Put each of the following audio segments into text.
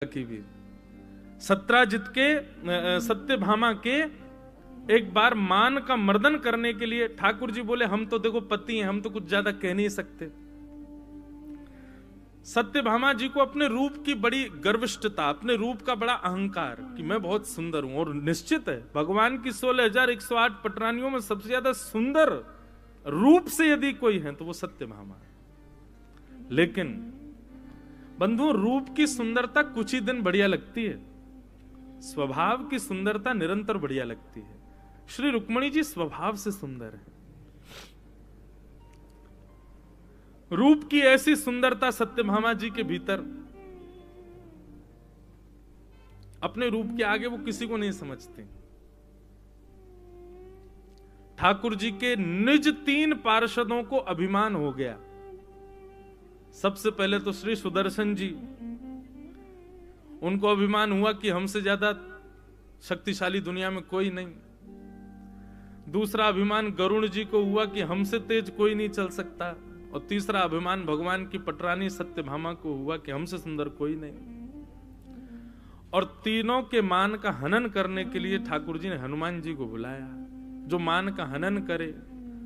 की भी सत्राजित के सत्यभामा के एक बार मान का मर्दन करने के लिए ठाकुर जी बोले हम तो देखो पति हैं, हम तो कुछ ज्यादा कह नहीं सकते। सत्यभामा जी को अपने रूप की बड़ी गर्विष्ठता, अपने रूप का बड़ा अहंकार कि मैं बहुत सुंदर हूं। और निश्चित है भगवान की 16,108 पटरानियों में सबसे ज्यादा सुंदर रूप से यदि कोई है तो वो सत्यभामा है। लेकिन बंधुओं, रूप की सुंदरता कुछ ही दिन बढ़िया लगती है, स्वभाव की सुंदरता निरंतर बढ़िया लगती है। श्री रुक्मणी जी स्वभाव से सुंदर है। रूप की ऐसी सुंदरता सत्यभामा जी के भीतर, अपने रूप के आगे वो किसी को नहीं समझते। ठाकुर जी के निज 3 पार्षदों को अभिमान हो गया। सबसे पहले तो श्री सुदर्शन जी, उनको अभिमान हुआ कि हमसे ज्यादा शक्तिशाली दुनिया में कोई नहीं। दूसरा अभिमान गरुण जी को हुआ कि हमसे तेज कोई नहीं चल सकता। और तीसरा अभिमान भगवान की पटरानी सत्यभामा को हुआ कि हमसे सुंदर कोई नहीं। और तीनों के मान का हनन करने के लिए ठाकुर जी ने हनुमान जी को बुलाया। जो मान का हनन करे,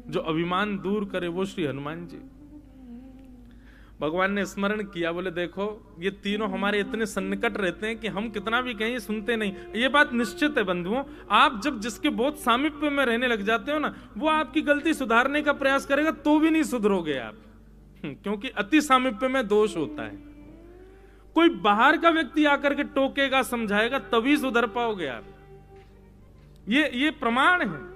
जो अभिमान दूर करे, वो श्री हनुमान जी। भगवान ने स्मरण किया, बोले देखो ये तीनों हमारे इतने सन्निकट रहते हैं कि हम कितना भी कहें सुनते नहीं। ये बात निश्चित है बंधुओं, आप जब जिसके बहुत सामीप्य में रहने लग जाते हो ना, वो आपकी गलती सुधारने का प्रयास करेगा तो भी नहीं सुधरोगे आप, क्योंकि अति सामीप्य में दोष होता है। कोई बाहर का व्यक्ति आकर के टोकेगा, समझाएगा, तभी सुधर पाओगे आप। ये प्रमाण है।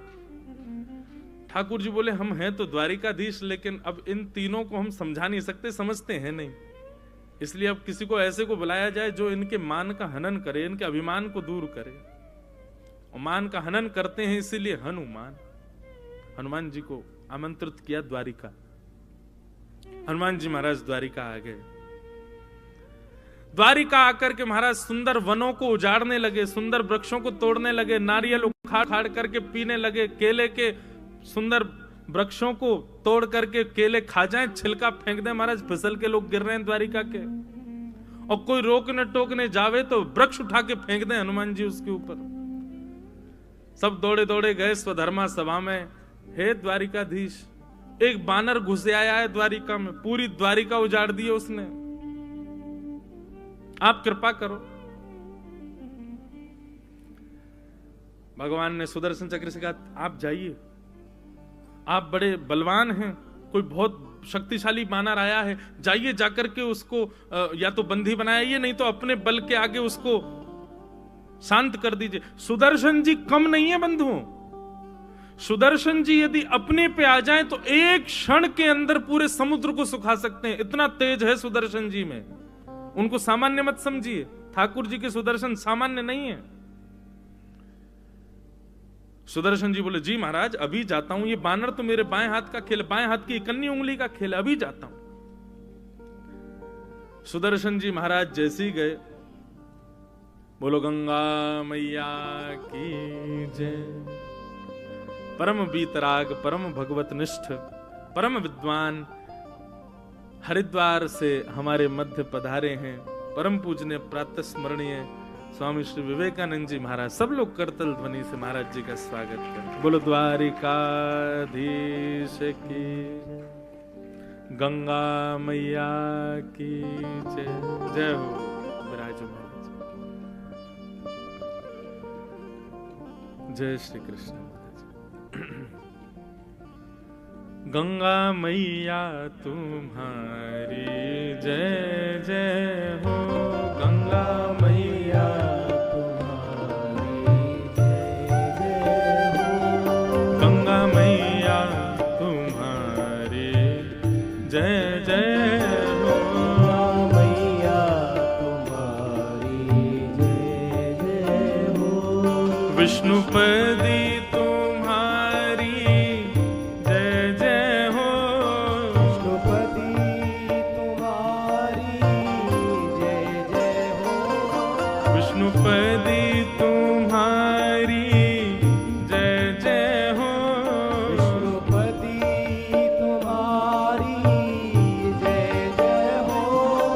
ठाकुर जी बोले हम हैं तो द्वारिकाधीश, लेकिन अब इन तीनों को हम समझा नहीं सकते, समझते हैं नहीं। इसलिए अब किसी को ऐसे को बुलाया जाए जो इनके मान का हनन करे, इनके अभिमान को दूर करे। और मान का हनन करते हैं इसीलिए हनुमान जी को आमंत्रित किया द्वारिका। हनुमान जी महाराज द्वारिका आ गए। द्वारिका आकर के महाराज सुंदर वनों को उजाड़ने लगे, सुंदर वृक्षों को तोड़ने लगे, नारियल उखाड़ करके पीने लगे, केले के सुंदर वृक्षों को तोड़ करके केले खा जाएं, छिलका फेंक दें महाराज, फिसल के लोग गिर रहे हैं द्वारिका के। और कोई रोकने टोकने जावे तो वृक्ष उठा के फेंक दें हनुमान जी उसके ऊपर। सब दौड़े दौड़े गए स्वधर्मा सभा में। हे द्वारिकाधीश, एक बानर घुस आया है द्वारिका में, पूरी द्वारिका उजाड़ दी है उसने, आप कृपा करो। भगवान ने सुदर्शन चक्र से कहा आप जाइए, आप बड़े बलवान हैं, कोई बहुत शक्तिशाली बानर आया है, जाइए जाकर के उसको या तो बंदी बनाइए, नहीं तो अपने बल के आगे उसको शांत कर दीजिए। सुदर्शन जी कम नहीं है बंधुओं। सुदर्शन जी यदि अपने पे आ जाएं तो एक क्षण के अंदर पूरे समुद्र को सुखा सकते हैं, इतना तेज है सुदर्शन जी में। उनको सामान्य मत समझिए, ठाकुर जी के सुदर्शन सामान्य नहीं है। सुदर्शन जी बोले जी महाराज अभी जाता हूं, ये बानर तो मेरे बाएं हाथ का खेल, बाएं हाथ की इकन्नी उंगली का खेल, अभी जाता हूं। सुदर्शन जी महाराज जैसे ही गए, बोलो गंगा मैया की जय। परम वीतराग, परम भगवत निष्ठ, परम विद्वान हरिद्वार से हमारे मध्य पधारे हैं, परम पूजनीय प्रातः स्मरणीय स्वामी श्री विवेकानंद जी महाराज। सब लोग करतल ध्वनि से महाराज जी का स्वागत करें। बोलो द्वारिकाधीश की, गंगा मैया की जय। जय हो विराजो महाराज। जय श्री कृष्ण महाराज। गंगा मैया तुम्हारी जय जय हो, गंगा मैया तुम्हारी जय जय हो, गंगा मैया तुम्हारी जय जय हो, मैया तुम्हारी जय जय हो, विष्णुपदी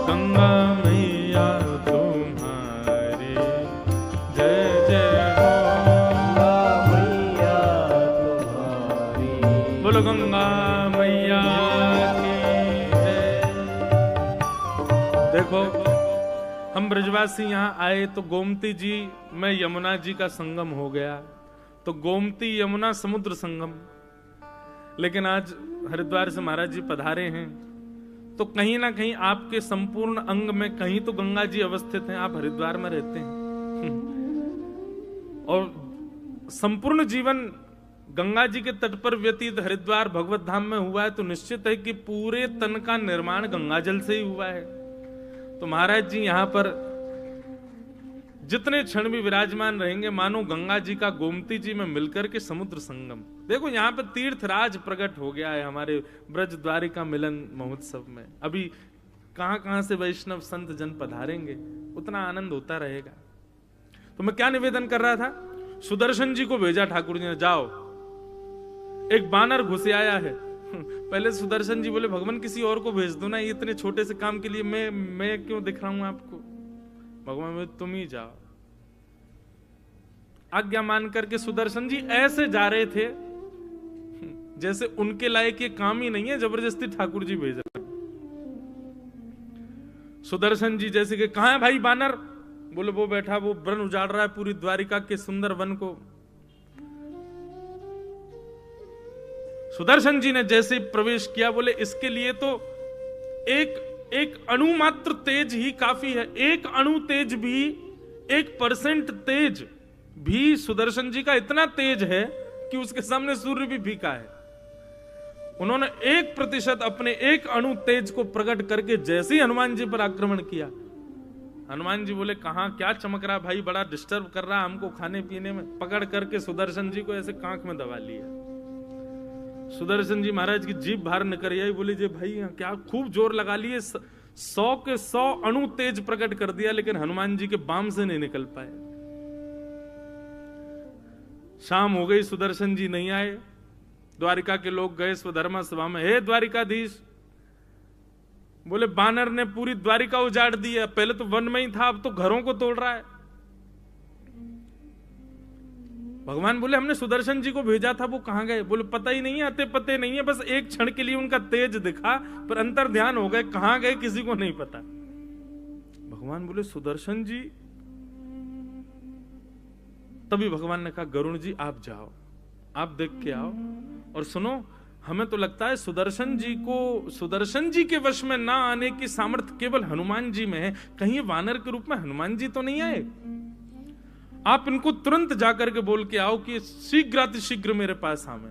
गंगा मैया तुम्हारी देखो, हम ब्रजवासी यहाँ आए तो गोमती जी में यमुना जी का संगम हो गया, तो गोमती यमुना समुद्र संगम। लेकिन आज हरिद्वार से महाराज जी पधारे हैं तो कहीं ना कहीं आपके संपूर्ण अंग में कहीं तो गंगा जी अवस्थित हैं। आप हरिद्वार में रहते हैं और संपूर्ण जीवन गंगा जी के तट पर व्यतीत हरिद्वार भगवत धाम में हुआ है, तो निश्चित है कि पूरे तन का निर्माण गंगा जल से ही हुआ है। तो महाराज जी यहां पर जितने क्षण भी विराजमान रहेंगे मानो गंगा जी का गोमती जी में मिलकर के समुद्र संगम। देखो यहाँ पे तीर्थराज प्रकट हो गया है हमारे ब्रज द्वारिका मिलन महोत्सव में। अभी कहां से वैष्णव संत जन पधारेंगे, उतना आनंद होता रहेगा। तो मैं क्या निवेदन कर रहा था, सुदर्शन जी को भेजा ठाकुर जी ने, जाओ एक बानर घुस आया है। पहले सुदर्शन जी बोले भगवान किसी और को भेज दो ना, इतने छोटे से काम के लिए मैं क्यों दिख रहा हूं आपको। भगवान बोले तुम ही जाओ। आज्ञा मान करके सुदर्शन जी ऐसे जा रहे थे जैसे उनके लायक ये काम ही नहीं है, जबरदस्ती ठाकुर जी भेज रहे। सुदर्शन जी जैसे कि कहां है भाई बानर, बोले वो बैठा, वो वन उजाड़ रहा है पूरी द्वारिका के सुंदर वन को। सुदर्शन जी ने जैसे प्रवेश किया, बोले इसके लिए तो एक अणु मात्र तेज ही काफी है। एक अणु तेज भी, 1% तेज भी सुदर्शन जी का इतना तेज है कि उसके सामने सूर्य भी फीका है। उन्होंने 1% अपने एक अणु तेज को प्रकट करके जैसे ही हनुमान जी पर आक्रमण किया, हनुमान जी बोले कहां क्या चमक रहा भाई, बड़ा डिस्टर्ब कर रहा हमको खाने पीने में। पकड़ करके सुदर्शन जी को ऐसे कांख में दबा लिया। सुदर्शन जी महाराज की जीभ बाहर निकल आई, बोले जे भाई क्या खूब जोर लगा लिए, 100 के 100 अणु तेज प्रकट कर दिया, लेकिन हनुमान जी के बाम से नहीं निकल पाए। शाम हो गई, सुदर्शन जी नहीं आए। द्वारिका के लोग गए स्वधर्मा सभा में, हे द्वारिकाधीश, बोले बानर ने पूरी द्वारिका उजाड़ दी है, पहले तो वन में ही था, अब तो घरों को तोड़ रहा है। भगवान बोले हमने सुदर्शन जी को भेजा था, वो कहां गए। बोले पता ही नहीं है, आते पते नहीं है, बस एक क्षण के लिए उनका तेज दिखा पर अंतर ध्यान हो गए, कहां गए किसी को नहीं पता। भगवान बोले सुदर्शन जी, तभी भगवान ने कहा गरुण जी आप जाओ, आप देख के आओ और सुनो। हमें तो लगता है सुदर्शन जी के वश में ना आने की सामर्थ्य केवल हनुमान जी में है, कहीं वानर के रूप में हनुमान जी तो नहीं आए। आप इनको तुरंत जाकर के बोल के आओ कि शीघ्रातिशीघ्र मेरे पास आवे।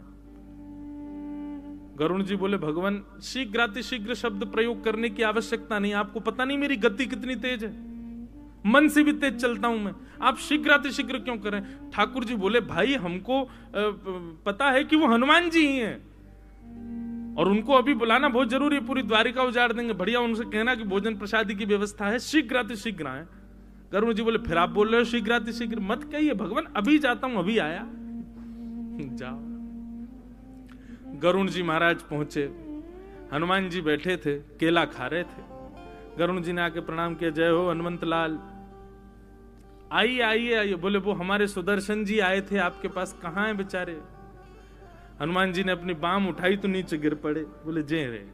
गरुण जी बोले भगवान शीघ्रातिशीघ्र शब्द प्रयोग करने की आवश्यकता नहीं, आपको पता नहीं मेरी गति कितनी तेज है, मन से भी तेज चलता हूं मैं, आप शीघ्रातिशीघ्र क्यों करें। ठाकुर जी बोले भाई हमको पता है कि वो हनुमान जी ही हैं और उनको अभी बुलाना बहुत जरूरी है, पूरी द्वारिका उजाड़ देंगे, बढ़िया उनसे कहना कि भोजन प्रसादी की व्यवस्था है, शीघ्रातिशीघ्र आए। गरुण जी बोले फिर आप बोल रहे हो शीघ्रातिशीघ्र, मत कहिए भगवान, अभी जाता हूं, अभी आया। जाओ। गरुण जी महाराज पहुंचे, हनुमान जी बैठे थे, केला खा रहे थे। गरुण जी ने आके प्रणाम किया, जय हो हनुमंत लाल, आइए आइए आइए। बोले वो हमारे सुदर्शन जी आए थे आपके पास, कहां हैं बेचारे। हनुमान जी ने अपनी बाम उठाई तो नीचे गिर पड़े। बोले जय रे,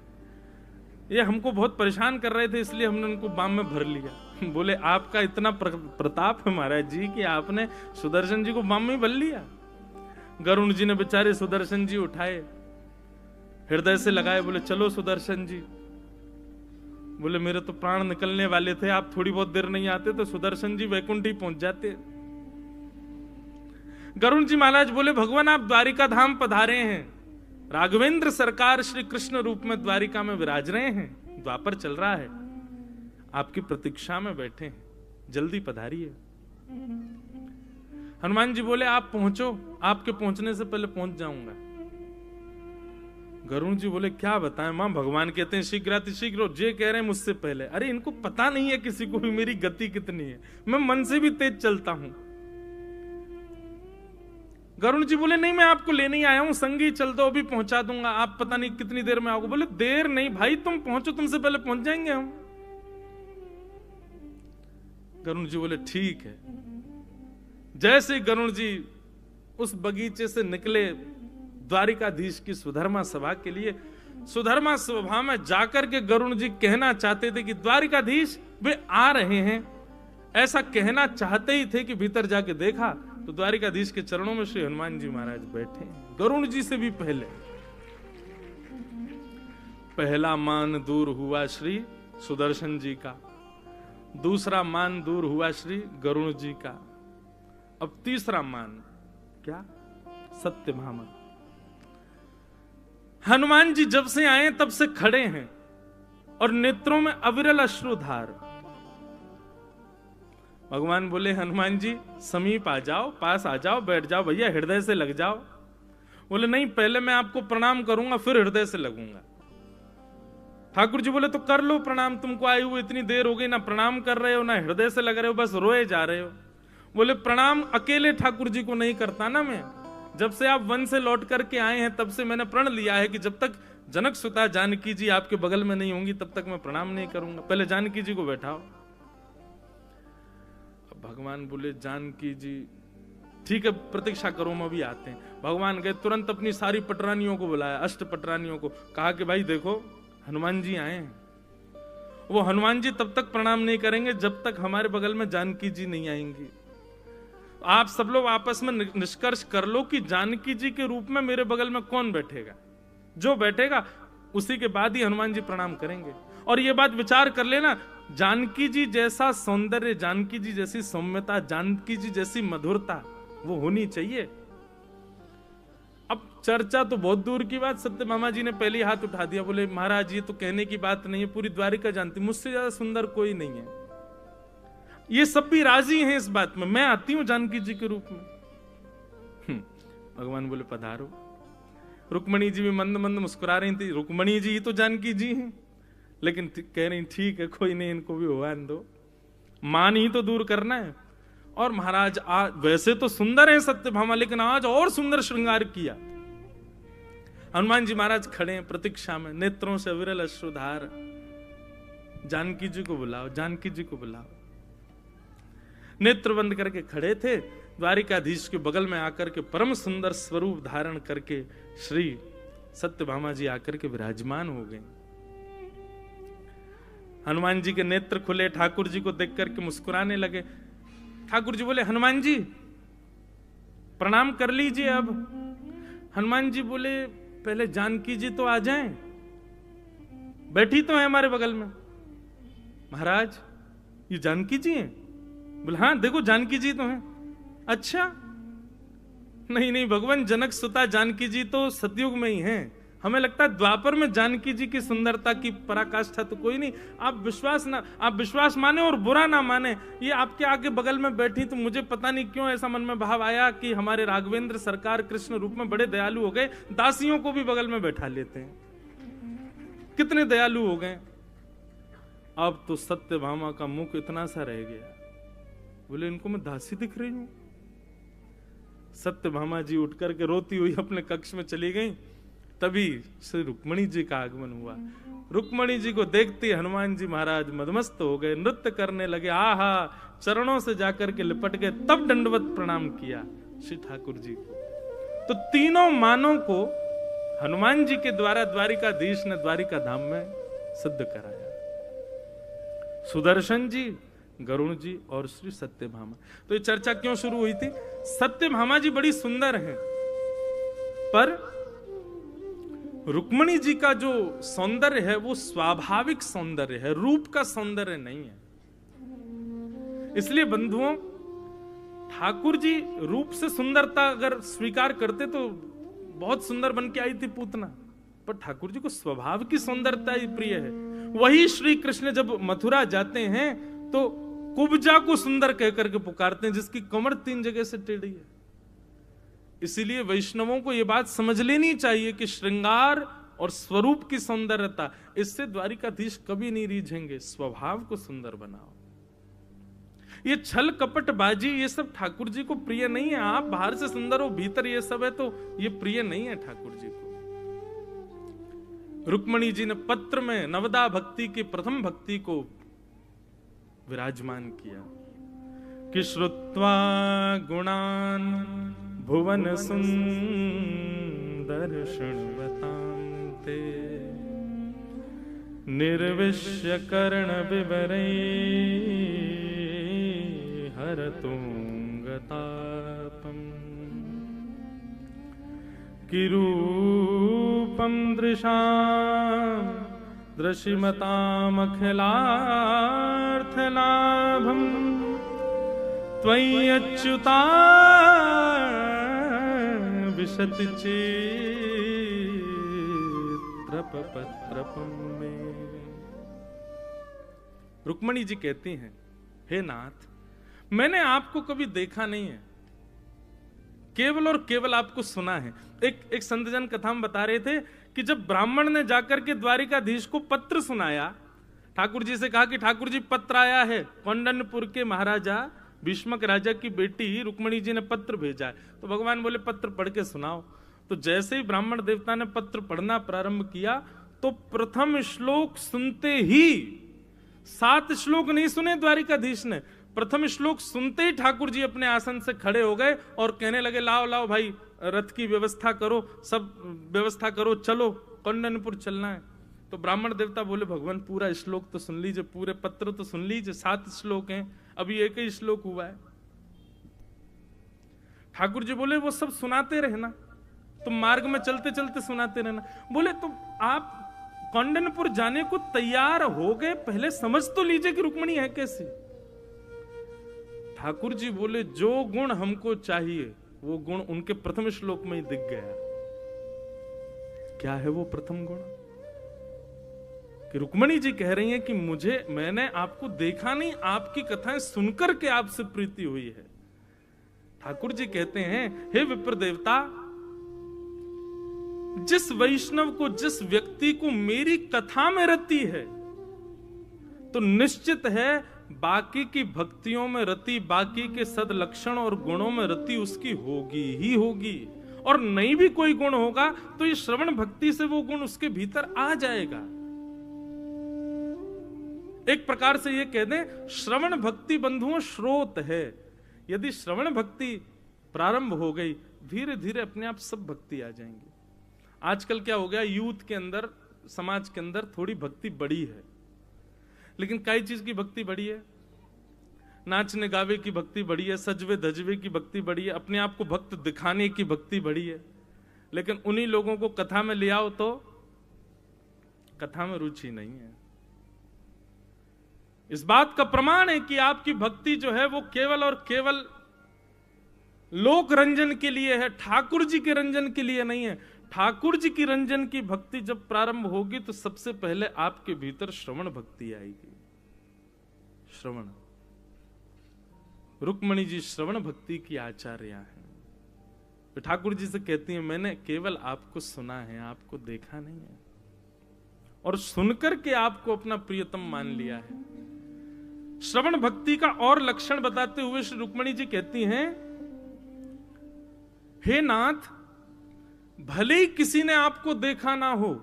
ये हमको बहुत परेशान कर रहे थे इसलिए हमने उनको बाम में भर लिया। बोले आपका इतना प्रताप है महाराज जी कि आपने सुदर्शन जी को बाम में भर लिया। गरुण जी ने बेचारे सुदर्शन जी उठाए, हृदय से लगाए, बोले चलो सुदर्शन जी। बोले मेरे तो प्राण निकलने वाले थे, आप थोड़ी बहुत देर नहीं आते तो सुदर्शन जी वैकुंठ ही पहुंच जाते। गरुण जी महाराज बोले भगवान आप द्वारिका धाम पधारे हैं, राघवेंद्र सरकार श्री कृष्ण रूप में द्वारिका में विराज रहे हैं, द्वापर चल रहा है, आपकी प्रतीक्षा में बैठे हैं, जल्दी पधारिए। हनुमान जी बोले आप पहुंचो, आपके पहुंचने से पहले पहुंच जाऊंगा। गरुण जी बोले क्या बताएं मां, भगवान कहते हैं शीघ्रातिशीघ्र, जे कह रहे हैं मुझसे पहले। अरे इनको पता नहीं है किसी को भी मेरी गति कितनी है, मैं मन से भी तेज चलता हूं। गरुण जी बोले नहीं मैं आपको लेने ही आया हूं, संगी चल दो, अभी पहुंचा दूंगा, आप पता नहीं कितनी देर में आओगे। बोले देर नहीं भाई, तुम पहुंचो, तुमसे पहले पहुंच जाएंगे हम। गरुण जी बोले ठीक है। जैसे गरुण जी उस बगीचे से निकले द्वारिकाधीश की सुधर्मा सभा के लिए, सुधर्मा स्वभाव में जाकर के गरुण जी कहना चाहते थे कि द्वारिकाधीश वे आ रहे हैं। ऐसा कहना चाहते ही थे कि भीतर जाके देखा तो द्वारिकाधीश के चरणों में श्री हनुमान जी महाराज बैठे, गरुण जी से भी पहले। पहला मान दूर हुआ श्री सुदर्शन जी का, दूसरा मान दूर हुआ श्री गरुण जी का, अब तीसरा मान क्या? सत्यभामा। हनुमान जी जब से आए तब से खड़े हैं और नेत्रों में अविरल अश्रुधार। भगवान बोले हनुमान जी समीप आ जाओ, पास आ जाओ, बैठ जाओ भैया, हृदय से लग जाओ। बोले नहीं, पहले मैं आपको प्रणाम करूंगा फिर हृदय से लगूंगा। ठाकुर जी बोले तो कर लो प्रणाम, तुमको आए हुए इतनी देर हो गई, ना प्रणाम कर रहे हो ना हृदय से लग रहे हो, बस रोए जा रहे हो। बोले प्रणाम अकेले ठाकुर जी को नहीं करता ना मैं, जब से आप वन से लौट करके आए हैं तब से मैंने प्रण लिया है कि जब तक जनक सुता जानकी जी आपके बगल में नहीं होंगी तब तक मैं प्रणाम नहीं करूंगा, पहले जानकी जी को बैठाओ। भगवान बोले जानकी जी ठीक है प्रतीक्षा करो, हम अभी आते हैं। भगवान गए, तुरंत अपनी सारी पटरानियों को बुलाया, अष्ट पटरानियों को, कहा कि भाई देखो हनुमान जी आए हैं। वो हनुमान जी तब तक प्रणाम नहीं करेंगे जब तक हमारे बगल में जानकी जी नहीं आएंगी। आप सब लोग आपस में निष्कर्ष कर लो कि जानकी जी के रूप में मेरे बगल में कौन बैठेगा, जो बैठेगा उसी के बाद ही हनुमान जी प्रणाम करेंगे। और ये बात विचार कर लेना, जानकी जी जैसा सौंदर्य, जानकी जी जैसी सौम्यता, जानकी जी जैसी मधुरता वो होनी चाहिए। अब चर्चा तो बहुत दूर की बात, सत्यभामा जी ने पहले हाथ उठा दिया, बोले महाराज ये तो कहने की बात नहीं है, पूरी द्वारिका जानती, मुझसे ज्यादा सुंदर कोई नहीं है। ये सब भी राजी हैं इस बात में, मैं आती हूं जानकी जी के रूप में। भगवान बोले पधारो। रुक्मणी जी भी मंद मंद मुस्कुरा रही थी, रुक्मणी जी तो जानकी जी हैं, लेकिन कह रही ठीक है कोई नहीं, इनको भी होने दो, मान ही तो दूर करना है। और महाराज आज वैसे तो सुंदर है सत्यभामा, लेकिन आज और सुंदर श्रृंगार किया। हनुमान जी महाराज खड़े हैं प्रतीक्षा में, नेत्रों से विरल अश्रुधार। जानकी जी को बुलाओ, जानकी जी को बुलाओ। नेत्र बंद करके खड़े थे, द्वारिकाधीश के बगल में आकर के परम सुंदर स्वरूप धारण करके श्री सत्यभामा जी आकर के विराजमान हो गए। हनुमान जी के नेत्र खुले, ठाकुर जी को देख करके मुस्कुराने लगे। ठाकुर जी बोले हनुमान जी प्रणाम कर लीजिए अब। हनुमान जी बोले पहले जानकी जी तो आ जाएं, बैठी तो है हमारे बगल में। महाराज ये जानकी जी हैं? बोले हाँ देखो जानकी जी तो हैं। अच्छा नहीं नहीं भगवान, जनक सुता जानकी जी तो सतयुग में ही हैं, हमें लगता है द्वापर में जानकी जी की सुंदरता की पराकाष्ठा तो कोई नहीं। आप विश्वास माने और बुरा ना माने, ये आपके आगे बगल में बैठी तो मुझे पता नहीं क्यों ऐसा मन में भाव आया कि हमारे राघवेंद्र सरकार कृष्ण रूप में बड़े दयालु हो गए, दासियों को भी बगल में बैठा लेते हैं, कितने दयालु हो गए। अब तो सत्यभामा का मुख इतना सा रह गया, बोले इनको मैं दासी दिख रही हूं। सत्यभामा जी उठ करके रोती हुई अपने कक्ष में चली गई। तभी श्री रुक्मणी जी का आगमन हुआ। रुक्मणी जी को देखते हनुमान जी महाराज मदमस्त हो गए, नृत्य करने लगे, आहा चरणों से जाकर के लिपट गए, तब दंडवत प्रणाम किया श्री ठाकुर जी को। तो तीनों मानों को हनुमान जी के द्वारा द्वारिकाधीश ने द्वारिका धाम में सिद्ध कराया, सुदर्शन जी, गरुण जी और श्री सत्यभामा। तो ये चर्चा क्यों शुरू हुई थी? सत्यभामा जी बड़ी सुंदर हैं, पर रुक्मणी जी का जो सौंदर्य है वो स्वाभाविक सौंदर्य है, रूप का सौंदर्य नहीं है। इसलिए बंधुओं, ठाकुर जी रूप से सुंदरता अगर स्वीकार करते तो बहुत सुंदर बन के आई थी पूतना, पर ठाकुर जी को स्वभाव की सुंदरता ही प्रिय है। वही श्री कृष्ण जब मथुरा जाते हैं तो कुब्जा को सुंदर कहकर के पुकारते हैं, जिसकी कमर 3 जगह से टेढ़ी है। इसीलिए वैष्णवों को यह बात समझ लेनी चाहिए कि श्रृंगार और स्वरूप की सौंदर्यता, इससे द्वारिकाधीश कभी नहीं रीझेंगे। स्वभाव को सुंदर बनाओ। ये छल कपट बाजी ये सब ठाकुर जी को प्रिय नहीं है। आप बाहर से सुंदर हो, भीतर ये सब है, तो ये प्रिय नहीं है ठाकुर जी को। रुक्मणी जी ने पत्र में नवदा भक्ति की प्रथम भक्ति को विराजमान किया कि श्रुत्वा गुणान भुवन सुंदर शृण्वतां ते निर्विश्य कर्ण विवरै हरतुंगतापम् किरूपं दृशां दृशिमतामखिलार्थलाभं त्वय्यच्युता विशति चित्रपत्रपं मे। रुक्मणी जी कहती हैं, हे नाथ, मैंने आपको कभी देखा नहीं है, केवल और केवल आपको सुना है। एक संतजन कथा में बता रहे थे कि जब ब्राह्मण ने जाकर के द्वारिकाधीश को पत्र सुनाया, ठाकुर जी से कहा कि ठाकुर जी पत्र आया है, कौंडन्यपुर के महाराजा भीष्मक राजा की बेटी रुक्मणी जी ने पत्र भेजा है। तो भगवान बोले पत्र पढ़ के सुनाओ। तो जैसे ही ब्राह्मण देवता ने पत्र पढ़ना प्रारंभ किया तो प्रथम श्लोक सुनते ही, 7 श्लोक नहीं सुने द्वारिकाधीश ने, प्रथम श्लोक सुनते ही ठाकुर जी अपने आसन से खड़े हो गए और कहने लगे, लाओ लाओ भाई, रथ की व्यवस्था करो, सब व्यवस्था करो, चलो कौंडन्यपुर चलना है। तो ब्राह्मण देवता बोले, भगवान पूरा श्लोक तो सुन लीजिए, पूरे पत्र तो सुन लीजिए, 7 श्लोक हैं, अभी एक ही श्लोक हुआ है। ठाकुर जी बोले, वो सब सुनाते रहना, तुम मार्ग में चलते चलते सुनाते रहना। बोले, तुम आप कौंडन्यपुर जाने को तैयार हो गए, पहले समझ तो लीजिए कि रुक्मणी है कैसी। ठाकुर जी बोले, जो गुण हमको चाहिए वो गुण उनके प्रथम श्लोक में ही दिख गया। क्या है वो प्रथम गुण? कि रुक्मणी जी कह रही हैं कि मैंने आपको देखा नहीं, आपकी कथाएं सुनकर के आपसे प्रीति हुई है। ठाकुर जी कहते हैं, हे विप्र देवता, जिस वैष्णव को, जिस व्यक्ति को मेरी कथा में रति है, तो निश्चित है बाकी की भक्तियों में रति, बाकी के सदलक्षण और गुणों में रति उसकी होगी ही होगी। और नहीं भी कोई गुण होगा तो ये श्रवण भक्ति से वो गुण उसके भीतर आ जाएगा। एक प्रकार से ये कह दें, श्रवण भक्ति बंधुओं स्रोत है। यदि श्रवण भक्ति प्रारंभ हो गई, धीरे धीरे अपने आप सब भक्ति आ जाएंगी। आजकल क्या हो गया, यूथ के अंदर, समाज के अंदर थोड़ी भक्ति बढ़ी है, लेकिन कई चीज की भक्ति बढ़ी है। नाचने गावे की भक्ति बढ़ी है, सजवे धजवे की भक्ति बढ़ी है, अपने आप को भक्त दिखाने की भक्ति बढ़ी है। लेकिन उन्हीं लोगों को कथा में ले आओ तो कथा में रुचि नहीं है। इस बात का प्रमाण है कि आपकी भक्ति जो है वो केवल और केवल लोक रंजन के लिए है, ठाकुर जी के रंजन के लिए नहीं है। ठाकुर जी की रंजन की भक्ति जब प्रारंभ होगी तो सबसे पहले आपके भीतर श्रवण भक्ति आएगी। श्रवण, रुक्मणी जी श्रवण भक्ति की आचार्या हैं। तो ठाकुर जी से कहती हैं, मैंने केवल आपको सुना है, आपको देखा नहीं है, और सुनकर के आपको अपना प्रियतम मान लिया है। श्रवण भक्ति का और लक्षण बताते हुए श्री रुक्मणी जी कहती हैं, हे नाथ, भले ही किसी ने आपको देखा ना हो,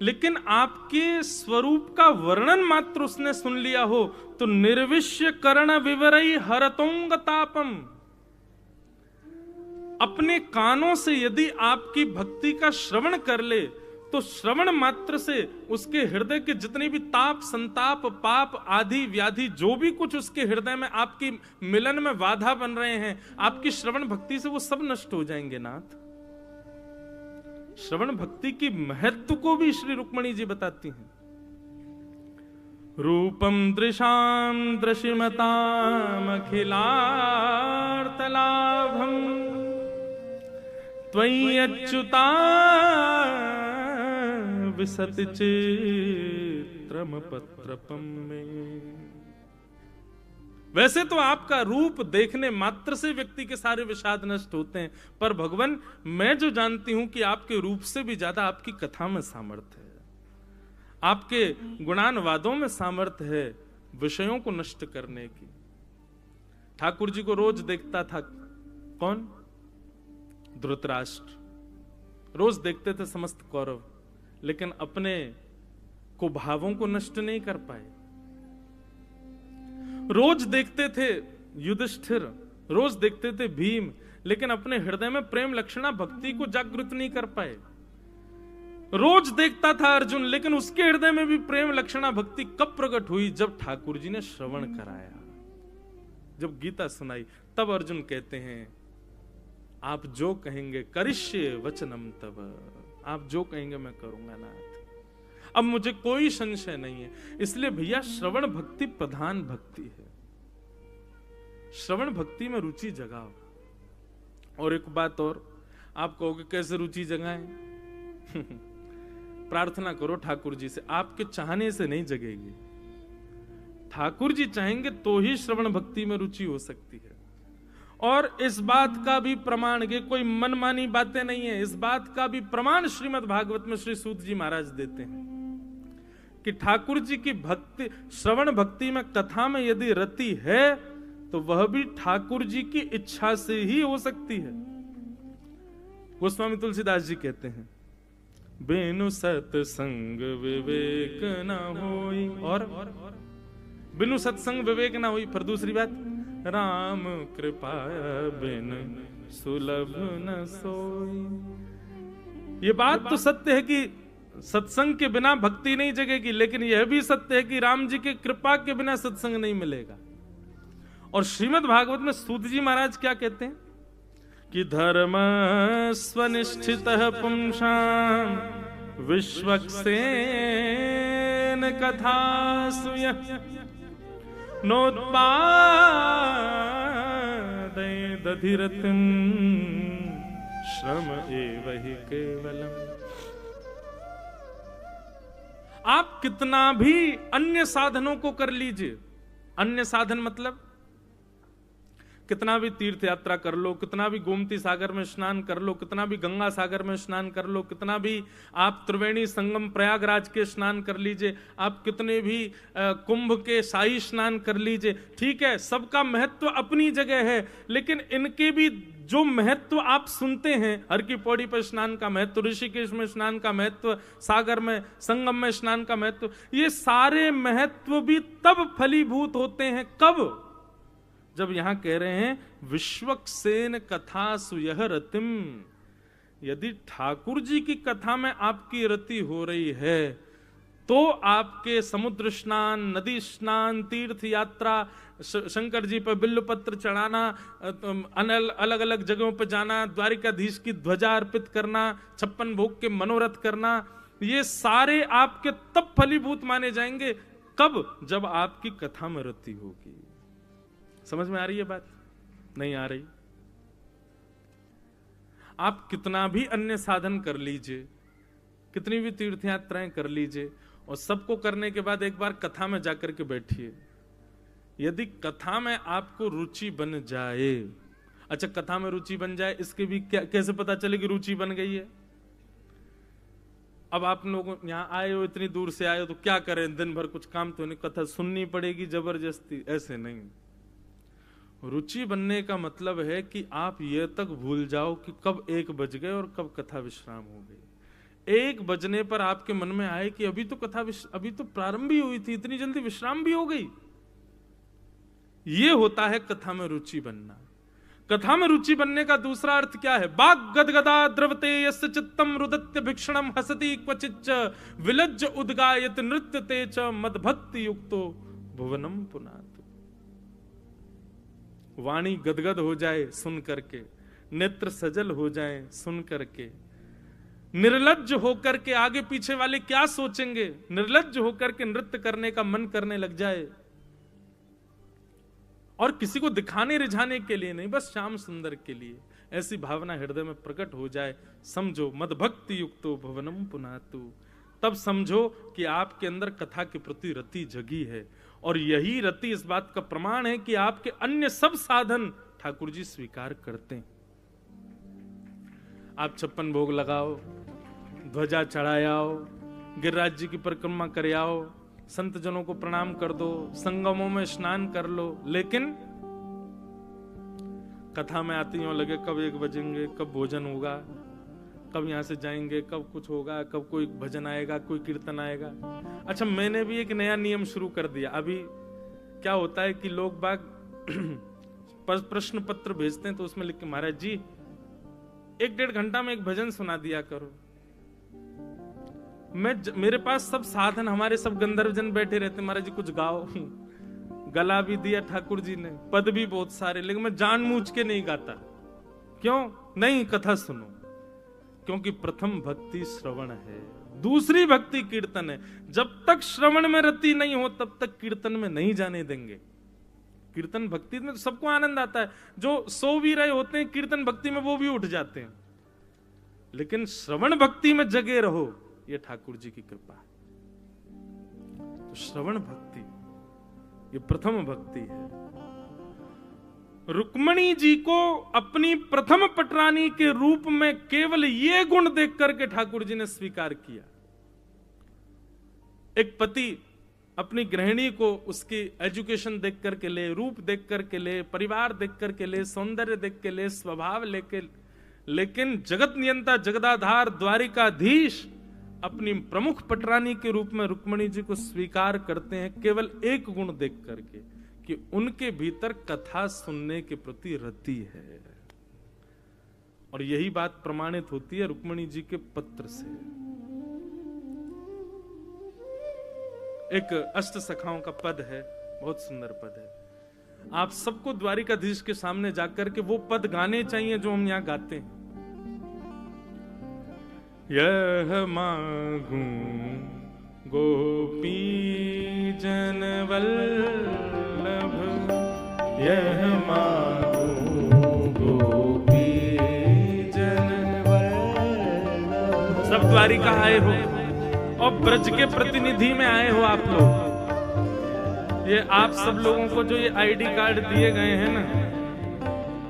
लेकिन आपके स्वरूप का वर्णन मात्र उसने सुन लिया हो तो निर्विश्य कर्ण विवरई हरतोंगतापम, अपने कानों से यदि आपकी भक्ति का श्रवण कर ले तो श्रवण मात्र से उसके हृदय के जितने भी ताप, संताप, पाप आदि व्याधि, जो भी कुछ उसके हृदय में आपकी मिलन में बाधा बन रहे हैं, आपकी श्रवण भक्ति से वो सब नष्ट हो जाएंगे। नाथ, श्रवण भक्ति की महत्व को भी श्री रुक्मणी जी बताती हैं। रूपम दृशाम दृशिमतामखिलार्थलाभम त्वय्यच्युता विशति चित्रपत्रपम में। वैसे तो आपका रूप देखने मात्र से व्यक्ति के सारे विषाद नष्ट होते हैं, पर भगवान, मैं जो जानती हूं कि आपके रूप से भी ज्यादा आपकी कथा में सामर्थ्य है, आपके गुणानुवादों में सामर्थ्य है विषयों को नष्ट करने की। ठाकुर जी को रोज देखता था कौन? धृतराष्ट्र। रोज देखते थे समस्त कौरव, लेकिन अपने कुभावों को नष्ट नहीं कर पाए। रोज देखते थे युधिष्ठिर, रोज देखते थे भीम, लेकिन अपने हृदय में प्रेम लक्षणा भक्ति को जागृत नहीं कर पाए। रोज देखता था अर्जुन, लेकिन उसके हृदय में भी प्रेम लक्षणा भक्ति कब प्रकट हुई? जब ठाकुर जी ने श्रवण कराया, जब गीता सुनाई, तब अर्जुन कहते हैं आप जो कहेंगे करिष्ये वचनम तब, आप जो कहेंगे मैं करूंगा नाथ, अब मुझे कोई संशय नहीं है। इसलिए भैया श्रवण भक्ति प्रधान भक्ति है, श्रवण भक्ति में रुचि जगाओ। और एक बात और, आप कहोगे कैसे रुचि जगाएं? प्रार्थना करो ठाकुर जी से, आपके चाहने से नहीं जगेगी, ठाकुर जी चाहेंगे तो ही श्रवण भक्ति में रुचि हो सकती है। और इस बात का भी प्रमाण, ये कोई मनमानी बातें नहीं है, इस बात का भी प्रमाण श्रीमद् भागवत में श्री सूत जी महाराज देते हैं कि ठाकुर जी की भक्ति, श्रवण भक्ति में, कथा में यदि रति है तो वह भी ठाकुर जी की इच्छा से ही हो सकती है। गोस्वामी तुलसीदास जी कहते हैं बिनु सत्संग विवेक न होई, और बिनु सत्संग विवेक न होई। फिर दूसरी बात, राम कृपा बिन सुलभ न सोई। ये बात तो सत्य है कि सत्संग के बिना भक्ति नहीं जगेगी, लेकिन यह भी सत्य है कि राम जी की कृपा के बिना सत्संग नहीं मिलेगा। और श्रीमद् भागवत में सूत जी महाराज क्या कहते हैं कि धर्म स्वनिष्ठितः पुंसां विश्वक्सेन कथासु नोत्पादयदधिरतिं श्रम एव हि केवलम्। आप कितना भी अन्य साधनों को कर लीजिए, अन्य साधन मतलब कितना भी तीर्थ यात्रा कर लो, कितना भी गोमती सागर में स्नान कर लो, कितना भी गंगा सागर में स्नान कर लो, कितना भी आप त्रिवेणी संगम प्रयागराज के स्नान कर लीजिए, आप कितने भी कुंभ के शाही स्नान कर लीजिए, ठीक है, सबका महत्व अपनी जगह है। लेकिन इनके भी जो महत्व आप सुनते हैं, हर की पौड़ी पर स्नान का महत्व, ऋषिकेश में स्नान का महत्व, सागर में संगम में स्नान का महत्व, ये सारे महत्व भी तब फलीभूत होते हैं कब? जब यहां कह रहे हैं विश्वक्सेन कथा सुयह रतिम। यदि ठाकुर जी की कथा में आपकी रति हो रही है तो आपके समुद्र स्नान, नदी स्नान, तीर्थ यात्रा, शंकर जी पर बिल्वपत्र चढ़ाना, अलग अलग जगहों पर जाना, द्वारिकाधीश की ध्वजा अर्पित करना, 56 भोग के मनोरथ करना, ये सारे आपके तब फलीभूत माने जाएंगे कब? जब आपकी कथा में रति होगी। समझ में आ रही है बात? नहीं आ रही? आप कितना भी अन्य साधन कर लीजिए, कितनी भी तीर्थ यात्राएं कर लीजिए, और सबको करने के बाद एक बार कथा में जाकर के बैठिए। यदि कथा में आपको रुचि बन जाए, अच्छा कथा में रुचि बन जाए, इसके भी कैसे पता चले कि रुचि बन गई है? अब आप लोग यहाँ आए हो, इतनी दूर से आए हो, तो क्या करें, दिन भर कुछ काम तो नहीं, कथा सुननी पड़ेगी जबरदस्ती? ऐसे नहीं। रुचि बनने का मतलब है कि आप ये तक भूल जाओ कि कब 1 बज गए और कब कथा विश्राम हो गई। 1 बजने पर आपके मन में आए कि अभी तो कथा अभी तो प्रारंभ ही हुई थी, इतनी जल्दी विश्राम भी हो गई। ये होता है कथा में रुचि बनना। कथा में रुचि बनने का दूसरा अर्थ क्या है? बाग गदगदा द्रवते यस्य चित्तम रुदत्य भिक्षणम हसति क्वचिच्च विलज्ज उद्गायत नृत्यते च मदभक्ति युक्तो भुवनम पुनातु। वाणी गदगद हो जाए सुन करके, नेत्र सजल हो जाए सुन करके, निर्लज्ज होकर के, आगे पीछे वाले क्या सोचेंगे, निर्लज्ज होकर के नृत्य करने का मन करने लग जाए, और किसी को दिखाने रिझाने के लिए नहीं, बस श्याम सुंदर के लिए, ऐसी भावना हृदय में प्रकट हो जाए, समझो मदभक्ति युक्तो भुवनम पुनातु। तब समझो कि आपके अंदर कथा के प्रति रति जगी है, और यही रति इस बात का प्रमाण है कि आपके अन्य सब साधन ठाकुर जी स्वीकार करते हैं। आप 56 भोग लगाओ, ध्वजा चढ़ाओ, गिरिराज जी की परिक्रमा कर आओ, संत जनों को प्रणाम कर दो, संगमों में स्नान कर लो, लेकिन कथा में आती हो लगे कब 1 बजेंगे, कब भोजन होगा, कब यहां से जाएंगे, कब कुछ होगा, कब कोई भजन आएगा, कोई कीर्तन आएगा। अच्छा, मैंने भी एक नया नियम शुरू कर दिया। अभी क्या होता है कि लोग बाग प्रश्न पत्र भेजते हैं तो उसमें लिख के, महाराज जी 1-1.5 घंटा में एक भजन सुना दिया करो। मेरे पास सब साधन, हमारे सब गंधर्वजन बैठे रहते, महाराज जी कुछ गाओ। गला भी दिया ठाकुर जी ने, पद भी बहुत सारे, लेकिन मैं जानबूझ के नहीं गाता। क्यों नहीं? कथा सुनो, क्योंकि प्रथम भक्ति श्रवण है, दूसरी भक्ति कीर्तन है। जब तक श्रवण में रति नहीं हो तब तक कीर्तन में नहीं जाने देंगे। कीर्तन भक्ति में तो सबको आनंद आता है, जो सो भी रहे होते हैं कीर्तन भक्ति में वो भी उठ जाते हैं, लेकिन श्रवण भक्ति में जगे रहो, ये ठाकुर जी की कृपा है। तो श्रवण भक्ति ये प्रथम भक्ति है। रुक्मणी जी को अपनी प्रथम पटरानी के रूप में केवल ये गुण देख करके ठाकुर जी ने स्वीकार किया। एक पति अपनी गृहिणी को उसकी एजुकेशन देख करके ले, रूप देख करके ले, परिवार देख करके ले, सौंदर्य देख के ले, स्वभाव लेके, लेकिन जगत नियंता जगदाधार द्वारिकाधीश अपनी प्रमुख पटरानी के रूप में रुक्मणी जी को स्वीकार करते हैं केवल एक गुण देख करके, कि उनके भीतर कथा सुनने के प्रति रति है। और यही बात प्रमाणित होती है रुक्मणी जी के पत्र से। एक अष्ट सखाओं का पद है, बहुत सुंदर पद है। आप सबको द्वारिकाधीश के सामने जाकर के वो पद गाने चाहिए जो हम यहां गाते हैं। यह मांगू गोपी जन वल्लभ, यह मांगू गोपी जन वल्लभ। सब द्वारिका आए हो और ब्रज के प्रतिनिधि में आए हो आप लोग। ये आप सब लोगों को जो ये आईडी कार्ड दिए गए हैं ना,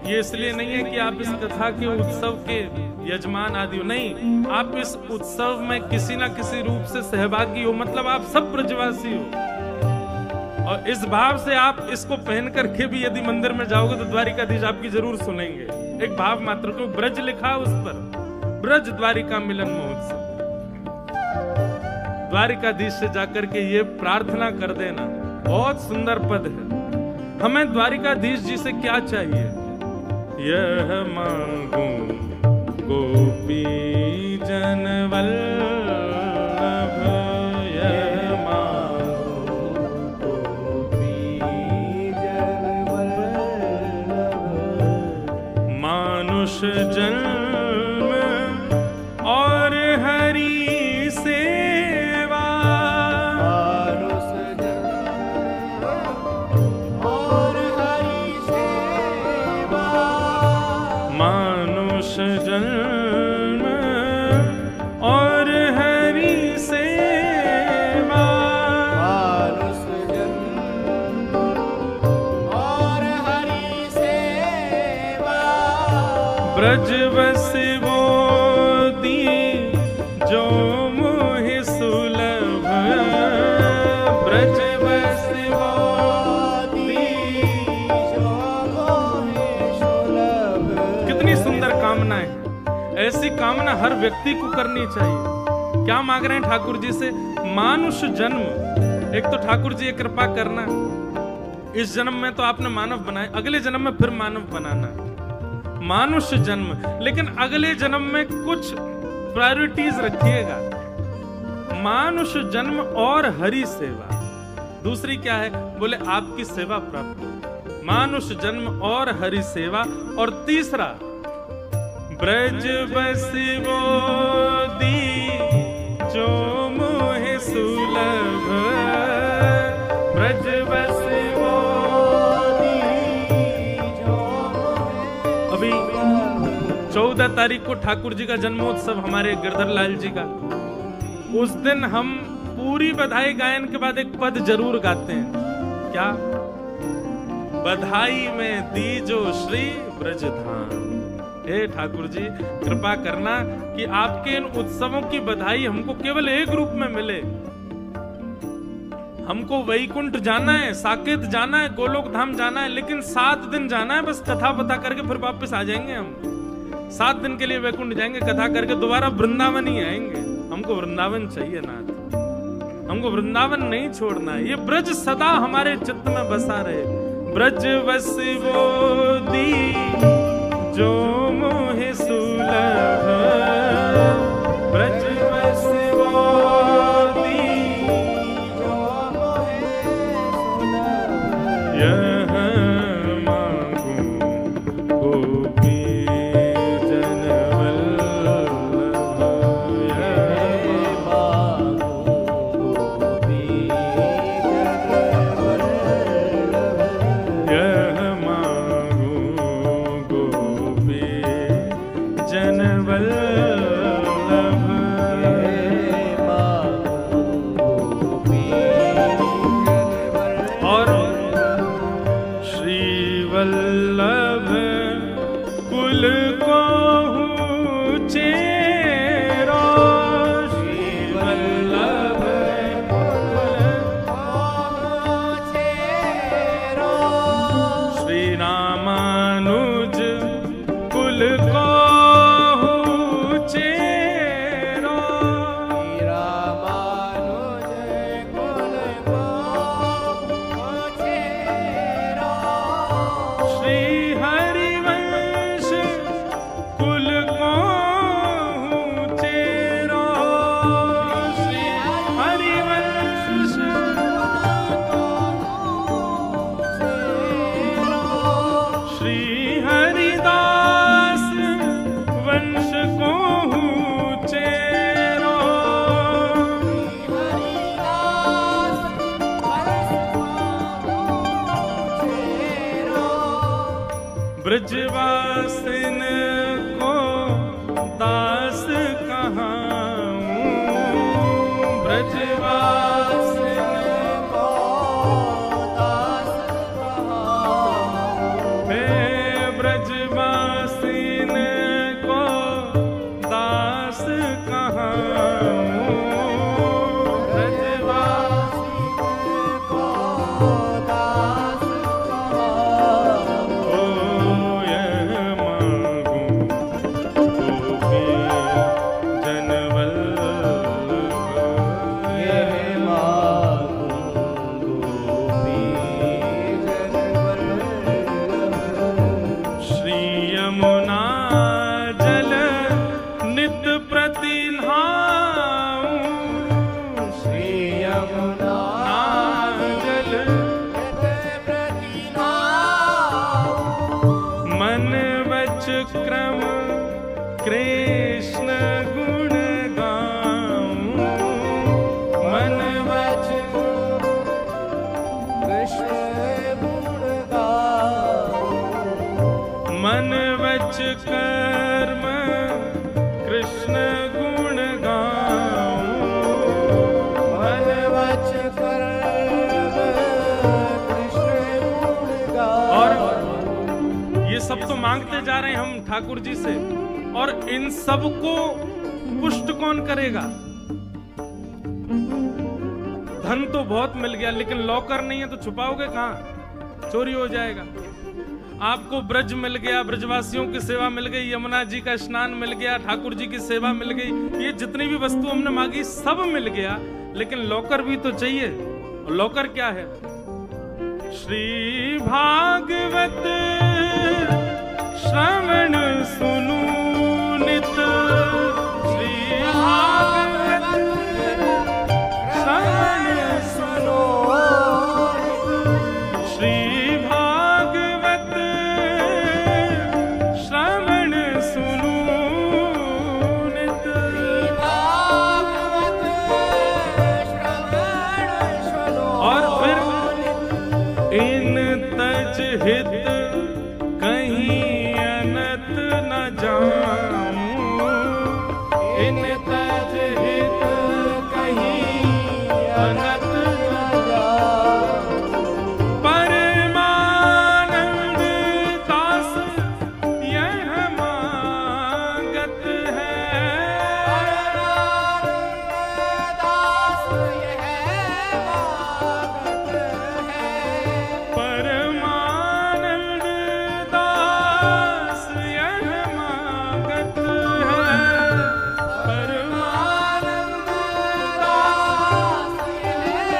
ये इसलिए नहीं है कि आप इस कथा के उत्सव के यजमान आदि हो, नहीं, आप इस उत्सव में किसी ना किसी रूप से सहभागी हो, मतलब आप सब ब्रजवासी हो। और इस भाव से आप इसको पहन करके भी यदि मंदिर में जाओगे तो द्वारिकाधीश आपकी जरूर सुनेंगे। एक भाव मात्र, क्यों ब्रज लिखा उस पर, ब्रज द्वारिका मिलन महोत्सव। द्वारिकाधीश से जाकर के ये प्रार्थना कर देना, बहुत सुंदर पद है। हमें द्वारिकाधीश जी से क्या चाहिए? यह मांगू गोपी जन वल्लभ, यह मांगू गोपी जन वल्लभ। मानुष जन्म और हरि सेवा, मानुष जन्म और हरि सेवा, मानुष जन्म और हरि सेवा, मानुष जन्म और हरि सेवा। ब्रज बसवो दी जो मोहि सुलभ, ब्रज बसवो दी जो मोहि सुलभ। कितनी सुंदर कामना है, ऐसी कामना हर व्यक्ति को करनी चाहिए। क्या मांग रहे हैं ठाकुर जी से? मानुष जन्म। एक तो ठाकुर जी कृपा करना, इस जन्म में तो आपने मानव बनाए, अगले जन्म में फिर मानव बनाना। मानुष जन्म, लेकिन अगले जन्म में कुछ प्रायोरिटीज रखिएगा। मानुष जन्म और हरि सेवा। दूसरी क्या है? बोले आपकी सेवा प्राप्त हो। मानुष जन्म और हरि सेवा। और तीसरा, ब्रज बसवो दी जो मोहि सुलभ, ब्रज बसवो दी जो मोहि। अभी 14 तारीख को ठाकुर जी का जन्मोत्सव, हमारे गिरधर लाल जी का। उस दिन हम पूरी बधाई गायन के बाद एक पद जरूर गाते हैं। क्या? बधाई में दीजो श्री ब्रजधाम। हे ठाकुर जी कृपा करना कि आपके इन उत्सवों की बधाई हमको केवल एक रूप में मिले। हमको वैकुंठ जाना है, साकेत जाना है, गोलोक धाम जाना है, लेकिन 7 दिन जाना है, बस कथा बता करके फिर वापस आ जाएंगे हम। 7 दिन के लिए वैकुंठ जाएंगे, कथा करके दोबारा वृंदावन ही आएंगे। हमको वृंदावन चाहिए नाथ, हमको वृंदावन नहीं छोड़ना है। ये ब्रज सदा हमारे चित्त में बसा रहे। ब्रज बसवो दी जो मोहि सुलभ, ब्रज बसवो वल्लभ कुल को चेरो, श्री वल्लभ चेरो, श्री रामानुज कुल को चेरो, श्री रामानुज कुल को चेरो, श्री हरिवंश कुल को चेरो, श्री हरिवंश श्री हरिदास वंश को चेरो, ब्रजवासिन को दास कहाऊं, ब्रजवासिन को दास कहाऊं, हे ब्रजवासिन को दास कहाऊं, ब्रजवासिन को दास कहाऊं, यमुना जल नित प्रति नहाऊं, श्री यमुना जल नित प्रति नहाऊं, मन वच क्रम कृष्ण गुण गाऊं, मन वच कृष्ण गुण गाऊं, मन वच कर्म कृष्ण गुण गाऊं, मन वच कर्म कृष्ण गुण गाऊं। और ये सब तो मांगते जा रहे हैं हम ठाकुर जी से, और इन सब को पुष्ट कौन करेगा? धन तो बहुत मिल गया, लेकिन लॉकर नहीं है तो छुपाओगे कहां? चोरी हो जाएगा। आपको ब्रज मिल गया, ब्रजवासियों की सेवा मिल गई, यमुना जी का स्नान मिल गया, ठाकुर जी की सेवा मिल गई, ये जितनी भी वस्तु हमने मांगी सब मिल गया, लेकिन लॉकर भी तो चाहिए। और लॉकर क्या है? श्री भागवत श्रवण सुनु नित, श्री भागवत श्रवण सुनो, श्री भागवत श्रवण सुनु नित, भागवत श्रवण सुनो। और फिर इन तज हित कहीं अनत न जाऊं, इन तज हित कहीं अनत न जाऊं, परमानंद दास यह मांगत है, परमानंद दास यह मांगत है, परमानंद दास यह मांगत है, परमानंद दास यह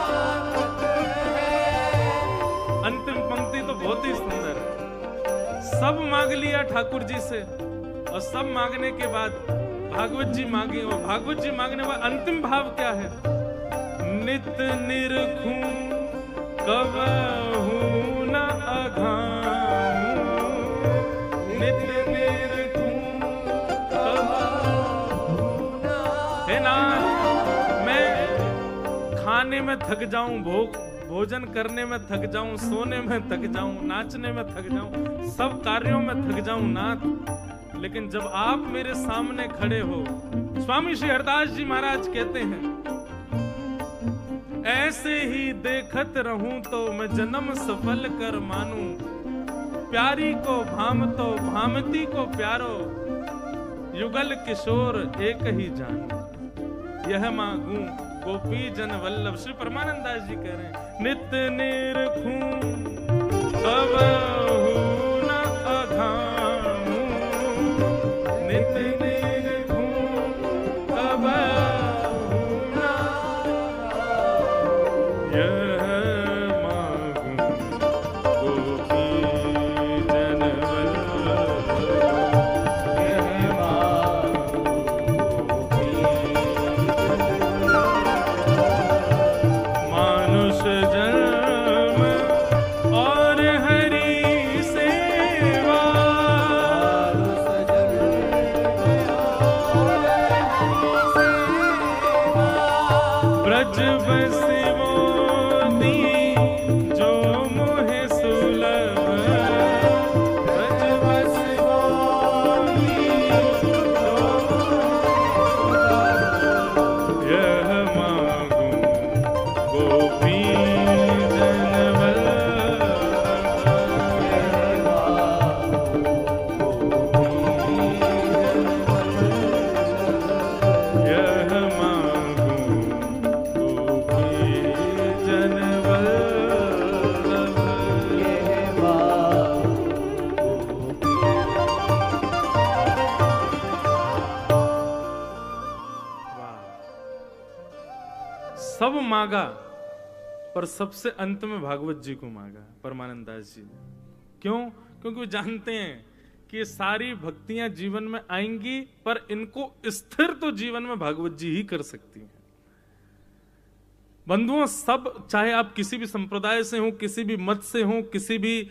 मांगत है। अंतिम पंक्ति तो बहुत ही सुंदर है। सब मांग लिया ठाकुर जी से, और सब मांगने के बाद भागवत जी मांगे, और भागवत जी मांगने का अंतिम भाव क्या है? नित निरखूं कबहू न अघाऊं, नित निरखूं कबहू न। हे नाथ, मैं खाने में थक जाऊं, भोजन करने में थक जाऊं, सोने में थक जाऊं, नाचने में थक जाऊं, सब कार्यों में थक जाऊं नाथ, लेकिन जब आप मेरे सामने खड़े हो, स्वामी श्री हरदास जी महाराज कहते हैं, ऐसे ही देखत रहूं तो मैं जन्म सफल कर मानूं। प्यारी को भामतो भामती को प्यारो, युगल किशोर एक ही जानो, यह मांगू गोपी जन वल्लभ। श्री परमानंद दास जी कह रहे हैं, नित्य निरखूं कबहू न अघाऊं, नित्य निरखूं कबहू न, यह मांगू गोपी जन वल्लभ, यह मांगू गोपी मानुष जन्म और हरि सेवा, ब्रज बसिवो जो मोहे सुलभ, ब्रज बसिवो यह मांगू गोपी जन वल्लभ, यह मांगू गोपी जन वल्लभ, यह सब मांगा पर सबसे अंत में भागवत जी को मांगा परमानंद दास जी ने। क्यों? क्योंकि वो जानते हैं कि ये सारी भक्तियां जीवन में आएंगी, पर इनको स्थिर तो जीवन में भागवत जी ही कर सकती हैं। बंधुओं, सब, चाहे आप किसी भी संप्रदाय से हो, किसी भी मत से हो, किसी भी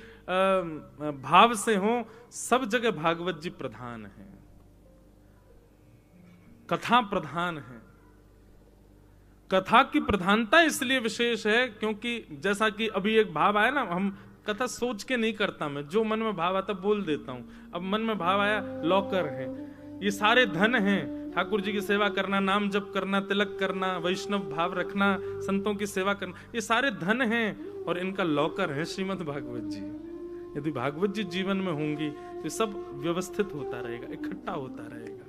भाव से हो, सब जगह भागवत जी प्रधान है, कथा प्रधान है। कथा की प्रधानता इसलिए विशेष है क्योंकि जैसा कि अभी एक भाव आया ना, हम कथा सोच के नहीं करता, मैं जो मन में भाव आता बोल देता हूं। अब मन में भाव आया, लॉकर है, ये सारे धन हैं, ठाकुर जी की सेवा करना, नाम जप करना, तिलक करना, वैष्णव भाव रखना, संतों की सेवा करना, ये सारे धन हैं और इनका लॉकर है श्रीमद् भागवत जी। यदि भागवत जी जीवन में होंगी तो सब व्यवस्थित होता रहेगा, इकट्ठा होता रहेगा।